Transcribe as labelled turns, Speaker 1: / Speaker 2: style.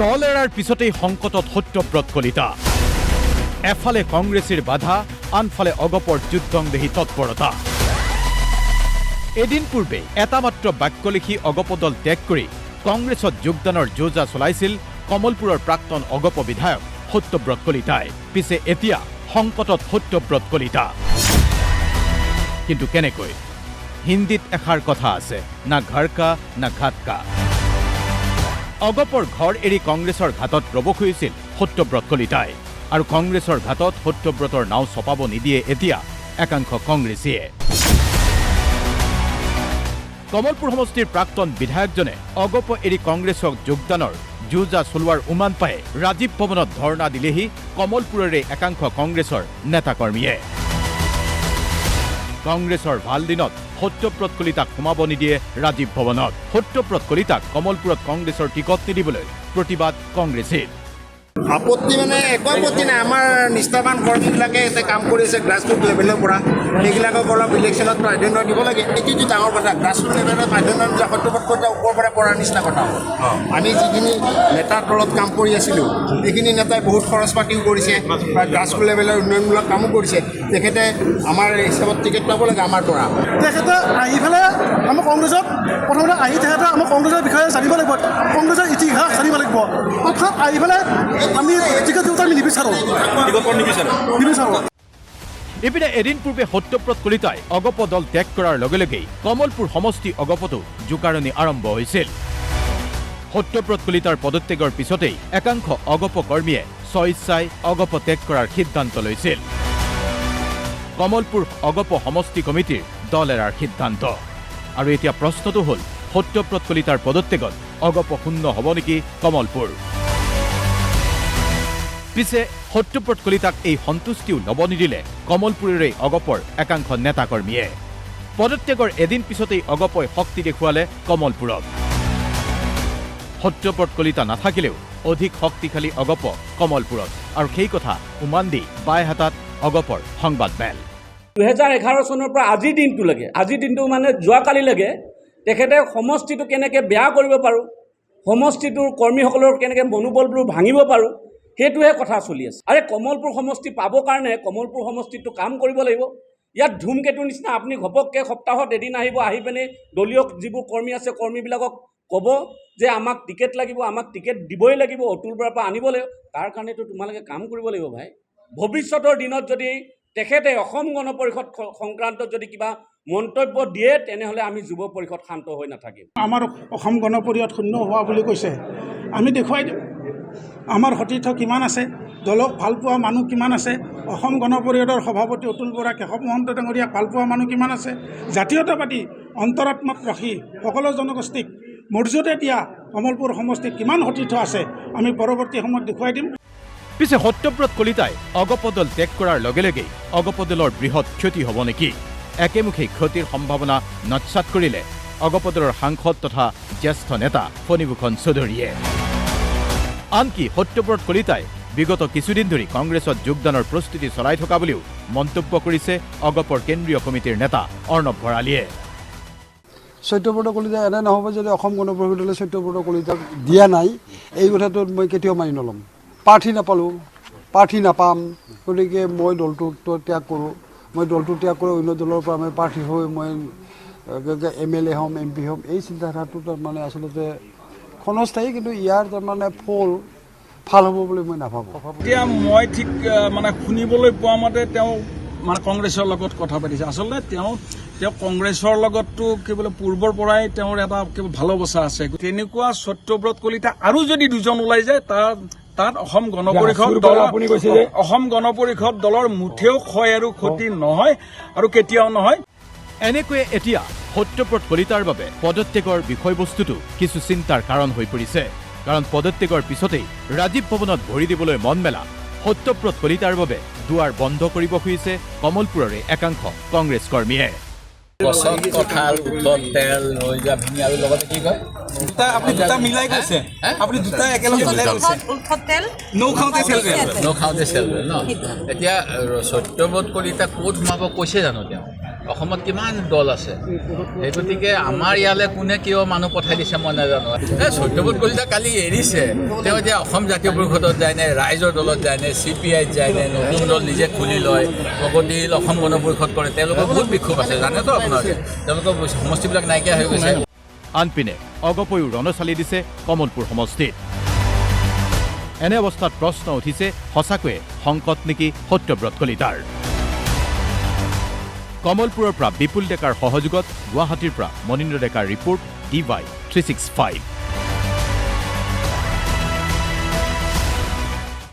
Speaker 1: দল এৰাৰ পিছতেই সংকটত সত্যব্ৰত কলিতা এফালে কংগ্ৰেছীৰ বাধা আনফালে অগপৰ যুদ্ধংদেহী তৎপৰতা এদিন পূৰ্বে এটা মাত্ৰ বাক্য লিখি অগপ দল ত্যাগ কৰি কংগ্ৰেছত যোগদানৰ যোজা চলাইছিল কমলপুৰৰ প্ৰাক্তন অগপ বিধায়ক সত্যব্ৰত কলিতাই পিছে এতিয়া সংকটত সত্যব্ৰত কলিতা কিন্তু কেনেকৈ হিন্দীত এষাৰ কথা আছে না ঘৰ কা না ঘাট কা অগপৰ ঘৰ এৰি কংগ্ৰেছৰ ঘাটত ৰব খুজিছিল সত্যব্ৰত কলিতাই আৰু কংগ্ৰেছৰ ঘাটত সত্যব্ৰতৰ নাও চপাব নিদিয়ে এতিয়া একাংশ কংগ্ৰেছীয়ে কমলপুৰ সমষ্টিৰ প্ৰাক্তন বিধায়কজনে অগপ এৰি কংগ্ৰেছক যোগদানৰ যোজা চলোৱাৰ উমান পাই ৰাজীৱ ভৱনত ধৰ্ণা দিলেহি কমলপুৰৰে একাংশ কংগ্ৰেছৰ নেতাকৰ্মীয়ে কংগ্ৰেছৰ ভাল দিনত সত্যব্ৰত কলিতাক সোমাব নিদিয়ে ৰাজীৱ ভৱনত সত্যব্ৰত কলিতাক কমলপুৰত কংগ্ৰেছৰ টিকট নিদিবলৈ প্ৰতিবাদ কংগ্ৰেছীৰ
Speaker 2: আপত্তি মানে একো আপত্তি নাই আমাৰ নিষ্ঠাবান কৰ্মীবিলাকে ইয়াতে কাম কৰি আছে গ্ৰাছৰুট লেভেলৰ পৰা সেইবিলাকক অলপ ইলেকশ্যনত প্ৰাধান্য দিব লাগে এইটোতো ডাঙৰ কথা গ্ৰাছৰুট লেভেলত প্ৰাধান্য দিয়া সত্যব্ৰত কলিতা ওপৰৰ পৰা পৰাৰ নিচিনা কথা আমি যিখিনি নেতাৰ তলত কাম কৰি আছিলোঁ সেইখিনি নেতাই বহুত খৰচ পাতিও কৰিছে বা গ্ৰাছৰুট লেভেলৰ উন্নয়নমূলক কামো কৰিছে তেখেতে আমাৰ হিচাপত টিকেট পাব লাগে আমাৰ পৰা
Speaker 3: তেখেতে আহি পেলাই আমাৰ কংগ্ৰেছত প্ৰথমতে আহি তেখেতে আমাৰ কংগ্ৰেছৰ বিষয়ে জানিব লাগিব কংগ্ৰেছৰ ইতিহাস জানিব লাগিব অৰ্থাৎ আহি পেলাই আমি টিকেট দিওঁতে আমি নিবিচাৰোঁ
Speaker 1: ইপিনে এদিন পূৰ্বে সত্যব্ৰত কলিতাই অগপ দল ত্যাগ কৰাৰ লগে লগেই কমলপুৰ সমষ্টি অগপতো জোকাৰণি আৰম্ভ হৈছিল সত্যব্ৰত কলিতাৰ পদত্যাগৰ পিছতেই একাংশ অগপ কৰ্মীয়ে স্বইচ্ছাই অগপ ত্যাগ কৰাৰ সিদ্ধান্ত লৈছিল কমলপুৰ অগপ সমষ্টি কমিটিৰ দল এৰাৰ সিদ্ধান্ত আৰু এতিয়া প্ৰশ্নটো হ'ল সত্যব্ৰত কলিতাৰ পদত্যাগত অগপ শূন্য হ'ব নেকি কমলপুৰ পিছে সত্যব্ৰত কলিতাক এই সন্তুষ্টিও ল'ব নিদিলে কমলপুৰৰে অগপৰ একাংশ নেতাকৰ্মীয়ে পদত্যাগৰ এদিন পিছতেই অগপই শক্তি দেখুৱালে কমলপুৰত সত্যব্ৰত কলিতা নাথাকিলেও অধিক শক্তিশালী অগপ কমলপুৰত আৰু সেই কথা উমান দি বাইহাটাত অগপৰ সংবাদমেল
Speaker 4: 2011 চনৰ পৰা আজিৰ দিনটোলৈকে আজিৰ দিনটো মানে যোৱাকালিলৈকে তেখেতে সমষ্টিটো কেনেকৈ বেয়া কৰিব পাৰোঁ সমষ্টিটোৰ কৰ্মীসকলৰ কেনেকৈ মনোবলবোৰ ভাঙিব পাৰোঁ সেইটোহে কথা চলি আছে আৰে কমলপুৰ সমষ্টি পাবৰ কাৰণে কমলপুৰ সমষ্টিটো কাম কৰিব লাগিব ইয়াত ধুমকেতুৰ নিচিনা আপুনি ঘপককৈ সপ্তাহত এদিন আহিব আহি পিনে দলীয় যিবোৰ কৰ্মী আছে কৰ্মীবিলাকক ক'ব যে আমাক টিকেট লাগিব আমাক টিকেট দিবই লাগিব অতুল বৰাৰ পৰা আনিব লাগিব তাৰ কাৰণেতো তোমালোকে কাম কৰিব লাগিব ভাই ভৱিষ্যতৰ দিনত যদি তেখেতে অসম গণ পৰিষদ সংক্ৰান্তত যদি কিবা মন্তব্য দিয়ে তেনেহ'লে আমি যুৱ পৰিষদ শান্ত হৈ নাথাকিম
Speaker 3: আমাৰ অসম গণ পৰিষদ শূন্য হোৱা বুলি কৈছে আমি দেখুৱাই দিওঁ আমাৰ সতীৰ্থ কিমান আছে দলক ভালপোৱা মানুহ কিমান আছে অসম গণ পৰিষদৰ সভাপতি অতুল বৰা কেশৱ মহন্ত ডাঙৰীয়াক ভালপোৱা মানুহ কিমান আছে জাতীয়তাবাদী অন্তৰাত্মাত ৰাখি সকলো জনগোষ্ঠীক মৰ্যাদা দিয়া কমলপুৰ সমষ্টিত কিমান সতীৰ্থ আছে আমি পৰৱৰ্তী সময়ত দেখুৱাই দিম
Speaker 1: পিছে সত্যব্ৰত কলিতাই অগপ দল ত্যাগ কৰাৰ লগে লগেই অগপ দলৰ বৃহৎ ক্ষতি হ'ব নেকি একেমুখে ক্ষতিৰ সম্ভাৱনা নৎসাত কৰিলে অগপ দলৰ সাংসদ তথা জ্যেষ্ঠ নেতা ফণীভূষণ চৌধুৰীয়ে আনকি সত্যব্ৰত কলিতাই বিগত কিছুদিন ধৰি কংগ্ৰেছত যোগদানৰ প্ৰস্তুতি চলাই থকা বুলিও মন্তব্য কৰিছে অগপৰ কেন্দ্ৰীয় কমিটিৰ নেতা অৰ্ণৱ ভৰালীয়ে
Speaker 5: সত্যব্ৰত কলিতা এনে নহ'ব যদি অসম গণ পৰিষদলৈ সত্যব্ৰত কলিতাক দিয়া নাই এই কথাটোত মই কেতিয়াও মানি নল'ম প্ৰাৰ্থী নাপালোঁ প্ৰাৰ্থী নাপাম গতিকে মই দলটো ত্যাগ কৰোঁ মই দলটো ত্যাগ কৰি অন্য দলৰ পৰা মই প্ৰাৰ্থী হৈ মই MLA হ'ম MP হ'ম এই চিন্তাধাৰাটো তাৰমানে আচলতে ক্ষণস্থায়ী কিন্তু ইয়াৰ তাৰমানে ভাল হ'ব বুলি মই নাভাবোঁ
Speaker 6: এতিয়া মই ঠিক মানে শুনিবলৈ পোৱা মতে তেওঁ মানে কংগ্ৰেছৰ লগত কথা পাতিছে আচলতে তেওঁ কংগ্ৰেছৰ লগততো কেৱল পূৰ্বৰ পৰাই তেওঁৰ এটা কেৱল ভালোবাসা আছে তেনেকুৱা সত্যব্ৰত কলিতা আৰু যদি দুজন ওলাই যায় তাত অসম গণ পৰিষদ দলৰ মুঠেও ক্ষয় আৰু ক্ষতি নহয় আৰু কেতিয়াও নহয়
Speaker 1: এনেকৈয়ে এতিয়া সত্যব্ৰত কলিতাৰ বাবে পদত্যাগৰ বিষয়বস্তুটো কিছু চিন্তাৰ কাৰণ হৈ পৰিছে কাৰণ পদত্যাগৰ পিছতেই ৰাজীৱ ভৱনত ভৰি দিবলৈ মন মেলা সত্যব্ৰত কলিতাৰ বাবে দুৱাৰ বন্ধ কৰিব খুজিছে কমলপুৰৰে একাংশ কংগ্ৰেছ কৰ্মীয়ে
Speaker 7: গছত কঁঠাল উঠত তেল ৰৈ যোৱা ভাঙি আৰু লগতে কি কয় আপুনি দুটা মিলাই কৈছে আপুনি দুটা একেলগে মিলাই কৈছে নৌ খাওঁতে চেল ন এতিয়া সত্যব্ৰত কলিতা ক'ত সোমাব কৈছে জানো তেওঁ
Speaker 8: অসমত কিমান দল আছে সেই গতিকে আমাৰ ইয়ালৈ কোনে কিয় মানুহ পঠাই দিছে মই নাজানো সত্যব্ৰত কলিতা কালি এৰিছে তেওঁ এতিয়া অসম জাতীয় পৰিষদত যায় নে ৰাইজৰ দলত যায় নে CPIত যায় নে নতুন দল নিজে খুলি লয় প্ৰগতিশীল অসম গণ পৰিষদ কৰে তেওঁলোকৰ বহুত বিক্ষোভ আছে জানেতো আপোনালোকে তেওঁলোকৰ সমষ্টিবিলাক নাইকিয়া হৈ গৈছে
Speaker 1: আনপিনে অগপয়ো ৰণচালি দিছে কমলপুৰ সমষ্টিত এনে অৱস্থাত প্ৰশ্ন উঠিছে সঁচাকৈয়ে সংকট নেকি সত্যব্ৰত কলিতাৰ কমলপুৰৰ পৰা বিপুল ডেকাৰ সহযোগত গুৱাহাটীৰ পৰা মনীন্দ্ৰ ডেকাৰ ৰিপৰ্ট DY 365